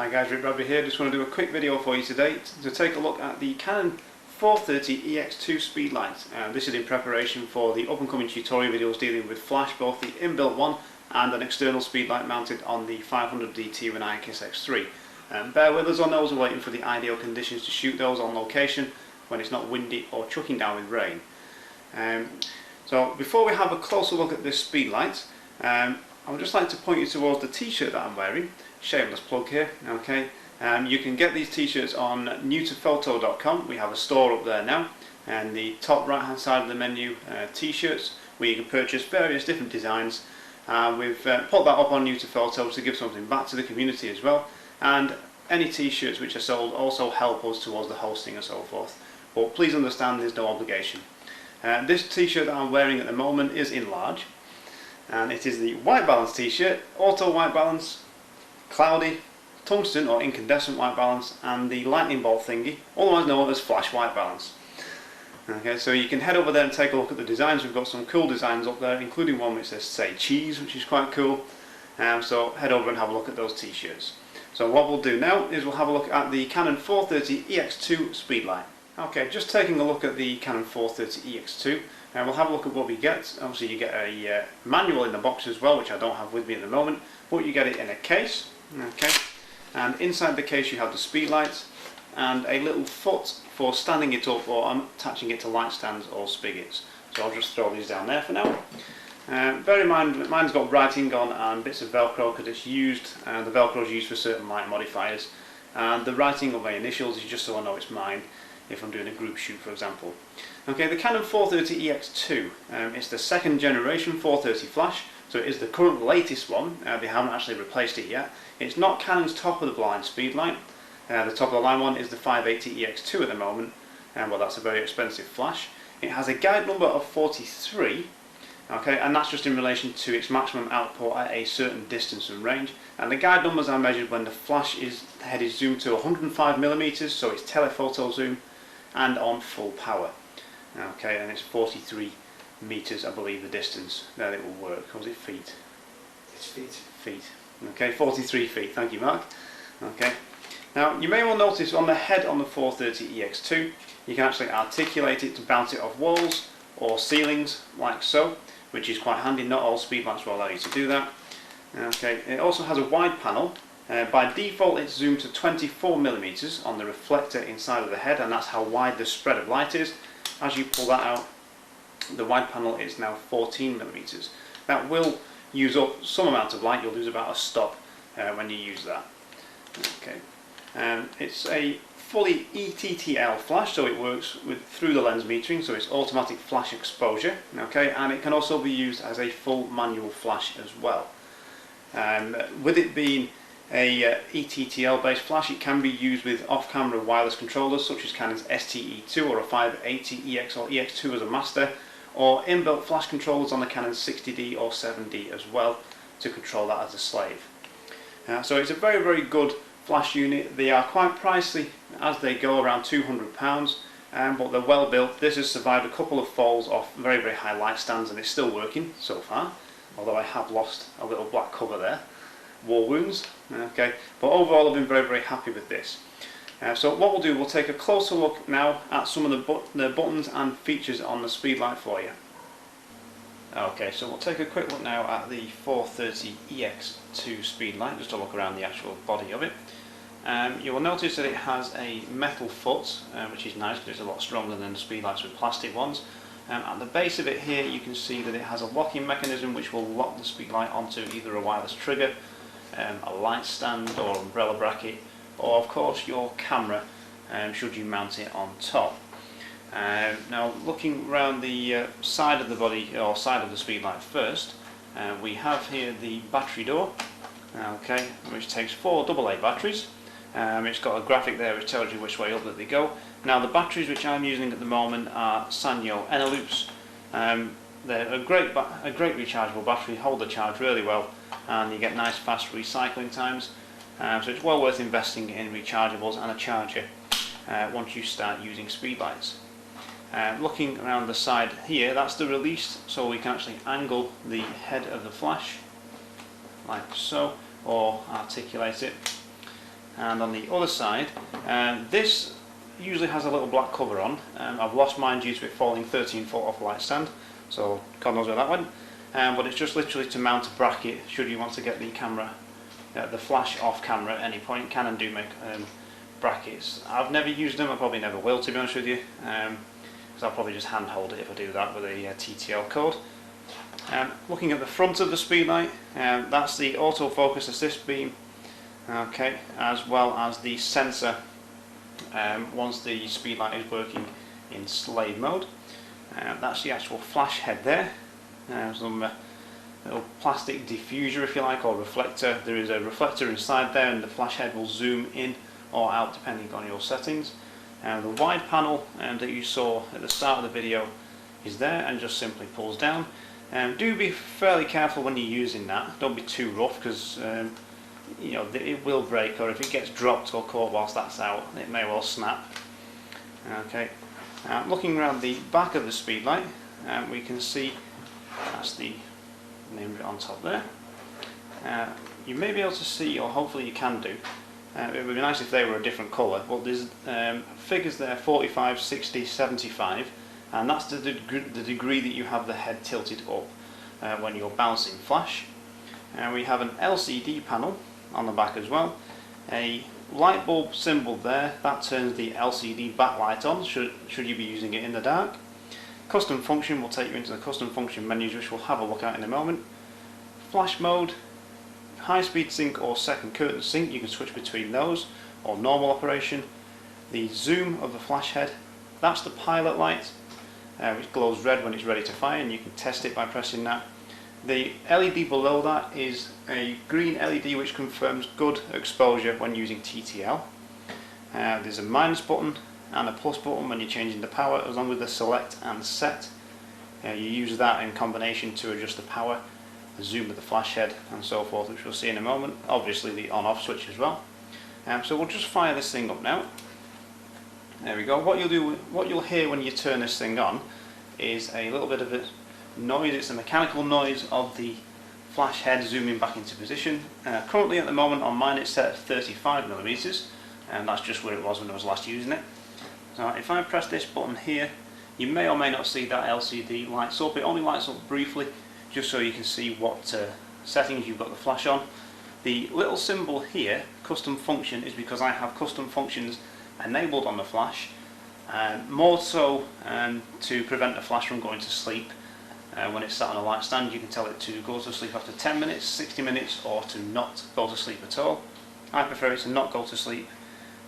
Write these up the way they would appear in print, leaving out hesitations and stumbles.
Hi guys, Rick Bradbury here. Just want to do a quick video for you today to take a look at the Canon 430EX II Speedlite. This is in preparation for the up and coming tutorial videos dealing with flash, both the inbuilt one and an external speedlight mounted on the 500D and IKES X3. Bear with us on those, we're waiting for the ideal conditions to shoot those on location when it's not windy or chucking down with rain. So before we have a closer look at this speedlight, I would just like to point you towards the t-shirt that I'm wearing. Shameless plug here, okay. You can get these t-shirts on IIphoto.com. We have a store up there now, and the top right hand side of the menu, t-shirts, where you can purchase various different designs. We've put that up on IIphoto to give something back to the community as well, and any t-shirts which are sold also help us towards the hosting and so forth, but please understand there's no obligation. This t-shirt that I'm wearing at the moment is in large, and it is the white balance t-shirt, auto white balance, cloudy, tungsten or incandescent white balance, and the lightning bolt thingy, otherwise known as flash white balance. Okay, so you can head over there and take a look at the designs. We've got some cool designs up there, including one which says "Say Cheese," which is quite cool. So head over and have a look at those t-shirts. So what we'll do now is we'll have a look at the Canon 430EX II Speedlite. Okay, just taking a look at the Canon 430EX II, and we'll have a look at what we get. Obviously you get a manual in the box as well, which I don't have with me at the moment, but you get it in a case. Okay, and inside the case you have the speedlight and a little foot for standing it up or attaching it to light stands or spigots. So I'll just throw these down there for now. Bear in mind, mine's got writing on and bits of velcro because it's used, the velcro is used for certain light modifiers, and the writing of my initials is just so I know it's mine if I'm doing a group shoot, for example. Okay, the Canon 430EX II, it's the second generation 430 flash, so it is the current latest one. They haven't actually replaced it yet. It's not Canon's top of the line speedlight. The top of the line one is the 580EX2 at the moment, well, that's a very expensive flash. It has a guide number of 43, okay, and that's just in relation to its maximum output at a certain distance and range. And the guide numbers are measured when the flash head is zoomed to 105mm, so it's telephoto zoom, and on full power. Okay, and it's 43 meters, I believe, the distance that it will work. Or was it feet? It's feet. Feet. Okay, 43 feet. Thank you, Mark. Okay. Now, you may well notice on the head on the 430EX II, you can actually articulate it to bounce it off walls or ceilings, like so, which is quite handy. Not all speedlights will allow you to do that. Okay. It also has a wide panel. By default, it's zoomed to 24mm on the reflector inside of the head, and that's how wide the spread of light is. As you pull that out, the wide panel is now 14mm. That will use up some amount of light. You'll lose about a stop when you use that. Okay, it's a fully ETTL flash, so it works through the lens metering, so it's automatic flash exposure. Okay, and it can also be used as a full manual flash as well. With it being a ETTL based flash, it can be used with off-camera wireless controllers such as Canon's STE2 or a 580EX or EX2 as a master, or inbuilt flash controllers on the Canon 60D or 7D as well to control that as a slave. So it's a very, very good flash unit. They are quite pricey as they go, around £200, but they're well built. This has survived a couple of falls off very, very high light stands, and it's still working so far, although I have lost a little black cover there. War wounds. Okay, but overall I've been very, very happy with this. So what we'll do, we'll take a closer look now at some of the buttons and features on the speedlight for you. Okay, so we'll take a quick look now at the 430EX II Speedlite, just to look around the actual body of it. You will notice that it has a metal foot, which is nice because it's a lot stronger than the speedlights with plastic ones. At the base of it here you can see that it has a locking mechanism which will lock the speedlight onto either a wireless trigger, a light stand or umbrella bracket, or of course your camera, should you mount it on top. Now, looking around the side of the body, or side of the speedlight first, we have here the battery door, okay, which takes 4 AA batteries. It's got a graphic there which tells you which way up that they go. Now, the batteries which I'm using at the moment are Sanyo Eneloops. They're a great rechargeable battery, hold the charge really well, and you get nice fast recycling times. So it's well worth investing in rechargeables and a charger once you start using speedlights. Looking around the side here, that's the release, so we can actually angle the head of the flash like so, or articulate it. and on the other side, this usually has a little black cover on. I've lost mine due to it falling 13 foot off a light stand, so God knows where that went. But it's just literally to mount a bracket should you want to get the camera, the flash off camera at any point. Canon do make brackets. I've never used them, I probably never will, to be honest with you, because I'll probably just handhold it if I do that with a TTL cord. Looking at the front of the Speedlite, that's the autofocus assist beam, okay, as well as the sensor once the Speedlite is working in slave mode. That's the actual flash head there. Some little plastic diffuser, if you like, or reflector. There is a reflector inside there, and the flash head will zoom in or out depending on your settings. The wide panel that you saw at the start of the video is there and just simply pulls down. Do be fairly careful when you're using that. Don't be too rough, because you know, it will break, or if it gets dropped or caught whilst that's out, it may well snap. Okay. Looking around the back of the Speedlite, we can see that's the name of it on top there. You may be able to see, or hopefully you can do. It would be nice if they were a different colour, but there's figures there: 45, 60, 75, and that's the degree that you have the head tilted up when you're bouncing flash. We have an LCD panel on the back as well. A light bulb symbol there, that turns the LCD backlight on should you be using it in the dark. Custom function will take you into the custom function menus, which we'll have a look at in a moment. Flash mode, high speed sync or second curtain sync, you can switch between those, or normal operation. The zoom of the flash head, that's the pilot light, which glows red when it's ready to fire, and you can test it by pressing that. The LED below that is a green LED which confirms good exposure when using TTL. There's a minus button and a plus button when you're changing the power, along with the select and set. You use that in combination to adjust the power, the zoom of the flash head and so forth, which we'll see in a moment. Obviously the on-off switch as well. So we'll just fire this thing up now. There we go. What you'll hear when you turn this thing on is a little bit of a noise. It's a mechanical noise of the flash head zooming back into position. Currently at the moment on mine it's set at 35mm, and that's just where it was when I was last using it. So if I press this button here, you may or may not see that LCD lights up. It only lights up briefly, just so you can see what settings you've got the flash on. The little symbol here, custom function, is because I have custom functions enabled on the flash, more so to prevent the flash from going to sleep. When it's sat on a light stand, you can tell it to go to sleep after 10 minutes, 60 minutes, or to not go to sleep at all. I prefer it to not go to sleep,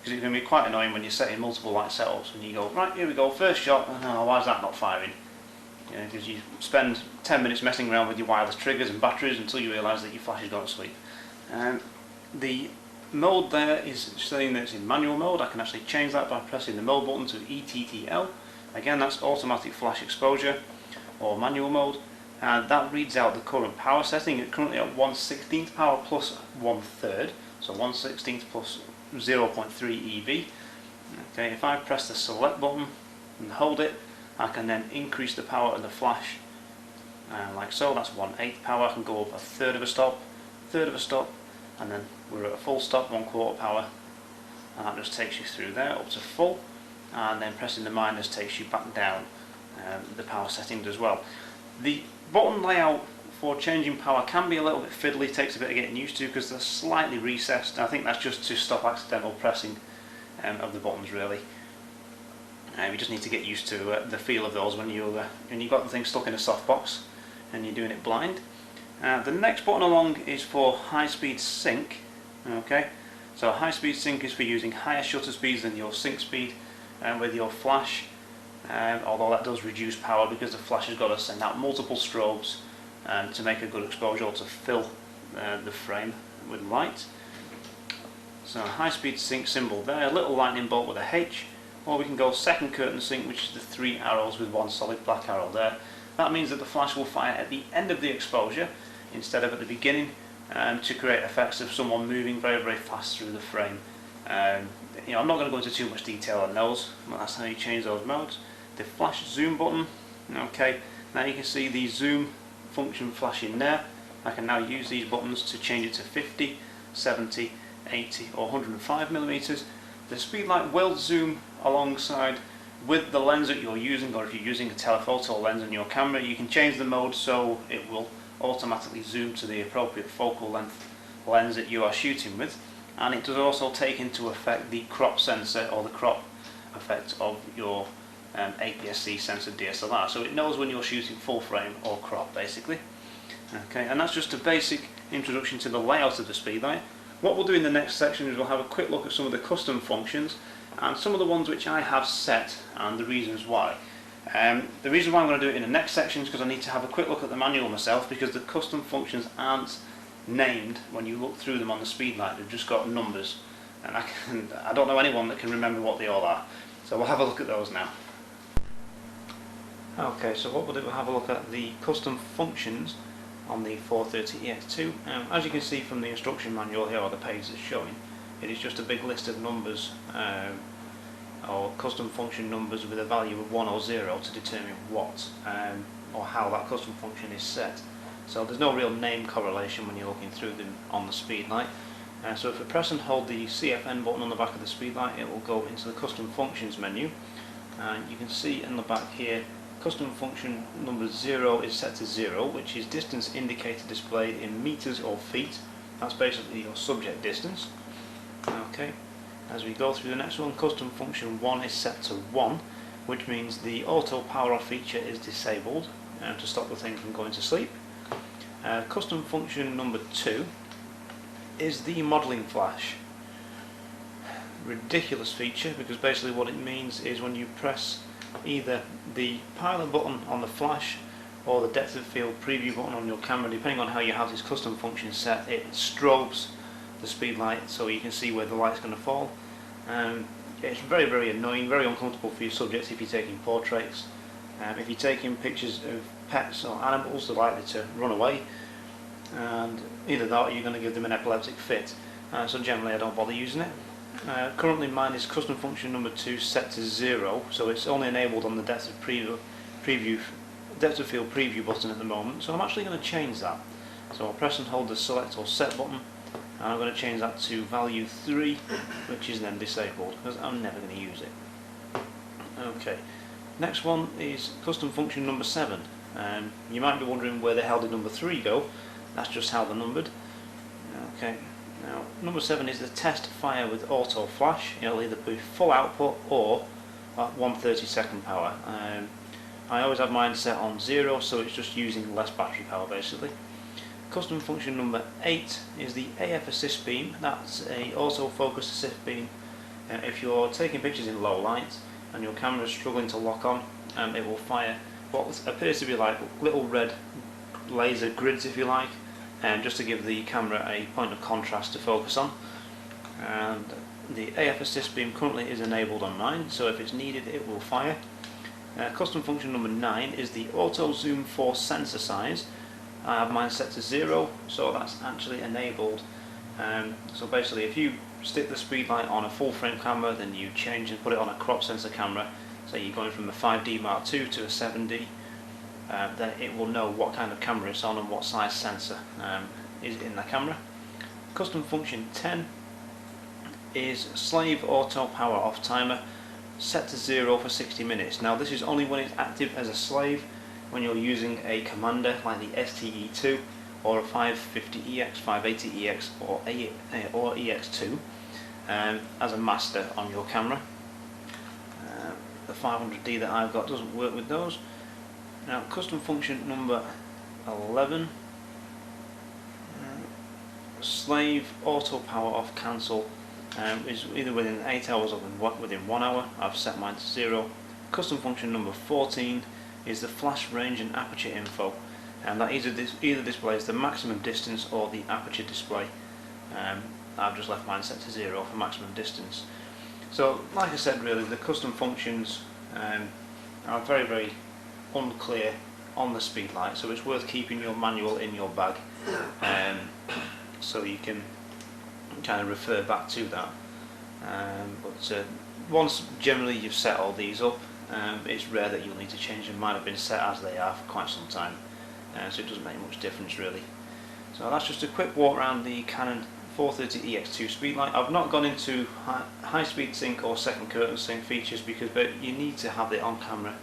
because it can be quite annoying when you're setting multiple light setups and you go, right, here we go, first shot, oh, why is that not firing? Because you spend 10 minutes messing around with your wireless triggers and batteries until you realise that your flash has gone to sleep. The mode there is saying that it's in manual mode. I can actually change that by pressing the mode button to ETTL. Again, that's automatic flash exposure, or manual mode, and that reads out the current power setting. It's currently at 1/16 power plus 1/3, so 1/16 plus 0.3 EV. Okay, if I press the select button and hold it, I can then increase the power of the flash, like so. That's 1/8 power. I can go up a third of a stop, and then we're at a full stop, 1/4 power, and that just takes you through there up to full, and then pressing the minus takes you back down the power settings as well. The button layout for changing power can be a little bit fiddly, takes a bit of getting used to because they're slightly recessed. I think that's just to stop accidental pressing of the buttons, really. You just need to get used to the feel of those when you've got the thing stuck in a softbox and you're doing it blind. The next button along is for high speed sync. Okay, so high speed sync is for using higher shutter speeds than your sync speed with your flash. Although that does reduce power because the flash has got to send out multiple strobes to make a good exposure, or to fill the frame with light. So high speed sync symbol there, a little lightning bolt with a H, or we can go second curtain sync, which is the 3 arrows with one solid black arrow there. That means that the flash will fire at the end of the exposure instead of at the beginning, to create effects of someone moving very, very fast through the frame. I'm not going to go into too much detail on those, but that's how you change those modes. The flash zoom button, okay, now you can see the zoom function flashing there. I can now use these buttons to change it to 50, 70, 80 or 105mm. The Speedlite will zoom alongside with the lens that you're using, or if you're using a telephoto lens on your camera, you can change the mode so it will automatically zoom to the appropriate focal length lens that you are shooting with. And it does also take into effect the crop sensor, or the crop effect of your APS-C sensor DSLR, so it knows when you're shooting full frame or crop basically. Okay, and that's just a basic introduction to the layout of the Speedlite. What we'll do in the next section is we'll have a quick look at some of the custom functions and some of the ones which I have set and the reasons why. The reason why I'm going to do it in the next section is because I need to have a quick look at the manual myself, because the custom functions aren't named when you look through them on the Speedlite. They've just got numbers, and I don't know anyone that can remember what they all are, so we'll have a look at those now. Okay, so what we'll do, we'll have a look at the custom functions on the 430EX2. As you can see from the instruction manual here, or the page that's showing, it is just a big list of numbers, or custom function numbers with a value of 1 or 0 to determine what, or how that custom function is set. So there's no real name correlation when you're looking through them on the Speedlite. So if we press and hold the CFN button on the back of the Speedlite, it will go into the custom functions menu, and you can see in the back here, custom function number 0 is set to 0, which is distance indicator displayed in meters or feet. That's basically your subject distance. Okay, as we go through the next one, custom function 1 is set to 1, which means the auto power off feature is disabled to stop the thing from going to sleep. Custom function number 2 is the modelling flash. Ridiculous feature, because basically what it means is when you press either the pilot button on the flash or the depth of field preview button on your camera, depending on how you have this custom function set, it strobes the Speedlite so you can see where the light's going to fall. It's very, very annoying, very uncomfortable for your subjects if you're taking portraits. If you're taking pictures of pets or animals, they're likely to run away, and either that or you're going to give them an epileptic fit. So generally I don't bother using it. Currently mine is custom function number 2 set to 0, so it's only enabled on the depth of field preview button at the moment, so I'm actually going to change that. So I'll press and hold the select or set button, and I'm going to change that to value 3, which is then disabled, because I'm never going to use it. Okay, next one is custom function number 7. You might be wondering where the hell did number 3 go. That's just how they're numbered. Okay, now number 7 is the test fire with auto flash. It'll either be full output or at 1/32 power. I always have mine set on 0, so it's just using less battery power basically. Custom function number 8 is the AF assist beam. That's a autofocus assist beam. If you're taking pictures in low light and your camera is struggling to lock on, it will fire what appears to be like little red laser grids, if you like, just to give the camera a point of contrast to focus on. And the AF assist beam currently is enabled on mine, so if it's needed it will fire. Custom function number 9 is the auto zoom for sensor size. I have mine set to 0, so that's actually enabled. So basically if you stick the Speedlite on a full frame camera, then you change and put it on a crop sensor camera, so you're going from a 5D Mark II to a 7D, then it will know what kind of camera it's on and what size sensor is in the camera. Custom function 10 is slave auto power off timer, set to 0 for 60 minutes. Now this is only when it's active as a slave, when you're using a commander like the STE2 or a 550EX, 580EX or EX2 as a master on your camera. The 500D that I've got doesn't work with those. Now custom function number 11, slave auto power off cancel, is either within 8 hours or within 1 hour. I've set mine to 0. Custom function number 14 is the flash range and aperture info, and that either displays the maximum distance or the aperture display. I've just left mine set to 0 for maximum distance. So like I said, really the custom functions are very, very unclear on the Speedlite, so it's worth keeping your manual in your bag, so you can kind of refer back to that. But once generally you've set all these up, it's rare that you'll need to change them. Mine have been set as they are for quite some time, so it doesn't make much difference really. So that's just a quick walk around the Canon 430EX II Speedlite. I've not gone into high speed sync or second curtain sync features because you need to have it on camera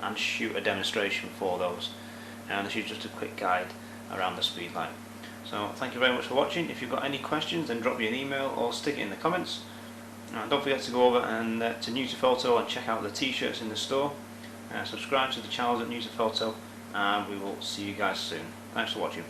and shoot a demonstration for those, and this is just a quick guide around the Speedlite. So thank you very much for watching. If you've got any questions, then drop me an email or stick it in the comments. And don't forget to go over and to II Photo and check out the t-shirts in the store. Subscribe to the channels at II Photo, and we will see you guys soon. Thanks for watching.